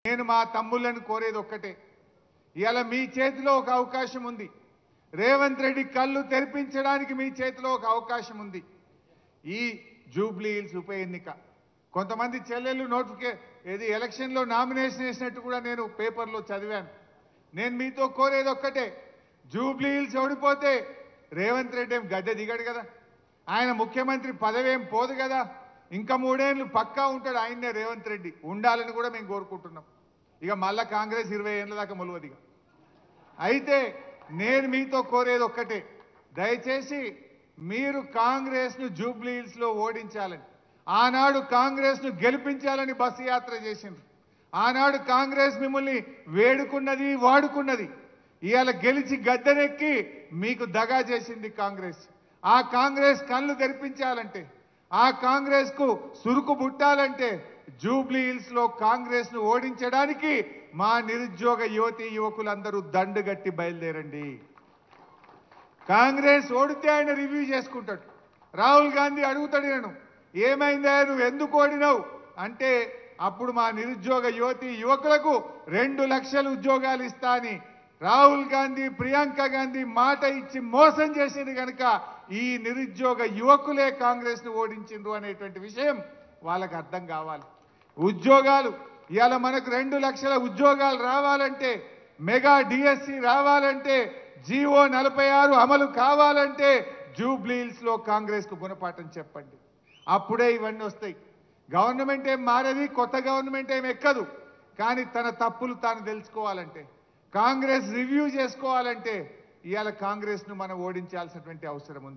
నేను మా తమ్ముళ్ళని కోరేది ఒక్కటే, ఇవాళ మీ చేతిలో ఒక అవకాశం ఉంది. రేవంత్ రెడ్డి కళ్ళు తెరిపించడానికి మీ చేతిలో ఒక అవకాశం ఉంది. ఈ జూబ్లీ హిల్స్ ఉప ఎన్నిక కొంతమంది చెల్లెళ్ళు ఎలక్షన్లో నామినేషన్ వేసినట్టు కూడా నేను పేపర్లో చదివాను. నేను మీతో కోరేది ఒక్కటే, జూబ్లీ హిల్స్ ఓడిపోతే రేవంత్ రెడ్డి ఏం గద్దె దిగడు కదా, ఆయన ముఖ్యమంత్రి పదవి ఏం పోదు కదా, ఇంకా 3 ఏళ్ళు పక్కా ఉంటాడు ఆయన్నే రేవంత్ రెడ్డి, ఉండాలని కూడా మేము కోరుకుంటున్నాం. ఇక మళ్ళా కాంగ్రెస్ 20 ఏళ్ళ దాకా మొలవదిగా. అయితే నేను మీతో కోరేది ఒక్కటే, దయచేసి మీరు కాంగ్రెస్ను జూబ్లీ హిల్స్లో ఓడించాలని, ఆనాడు కాంగ్రెస్ను గెలిపించాలని బస్సు యాత్ర చేసిండ్రు. ఆనాడు కాంగ్రెస్ మిమ్మల్ని వేడుకున్నది, వాడుకున్నది. ఇవాళ గెలిచి గద్దెనెక్కి మీకు దగా చేసింది కాంగ్రెస్. ఆ కాంగ్రెస్ కళ్ళు తెరిపించాలంటే, ఆ కాంగ్రెస్ కు సురుకు బుట్టాలంటే జూబ్లీ హిల్స్ లో కాంగ్రెస్ ను ఓడించడానికి మా నిరుద్యోగ యువతి యువకులందరూ దండుగట్టి బయలుదేరండి. కాంగ్రెస్ ఓడితే ఆయన రివ్యూ చేసుకుంటాడు. రాహుల్ గాంధీ అడుగుతాడు, నేను ఏమైందా నువ్వు ఎందుకు ఓడినావు అంటే, అప్పుడు మా నిరుద్యోగ యువతి యువకులకు 2 లక్షల ఉద్యోగాలు ఇస్తా అని రాహుల్ గాంధీ, ప్రియాంక గాంధీ మాట ఇచ్చి మోసం చేసింది కనుక ఈ నిరుద్యోగ యువకులే కాంగ్రెస్ ను ఓడించిండ్రు అనేటువంటి విషయం వాళ్ళకి అర్థం కావాలి. ఉద్యోగాలు ఇవాళ మనకు 2 లక్షల ఉద్యోగాలు రావాలంటే, మెగా డిఎస్సి రావాలంటే, జీవో 46 అమలు కావాలంటే జూబ్లీ హిల్స్ లో కాంగ్రెస్ కు గుణపాఠం చెప్పండి. అప్పుడే ఇవన్నీ వస్తాయి. గవర్నమెంట్ ఏం మారది, కొత్త గవర్నమెంట్ ఏం ఎక్కదు. కానీ తన తప్పులు తాను తెలుసుకోవాలంటే, కాంగ్రెస్ రివ్యూ చేసుకోవాలంటే ఇవాళ కాంగ్రెస్ ను మనం ఓడించాల్సినటువంటి అవసరం ఉంది.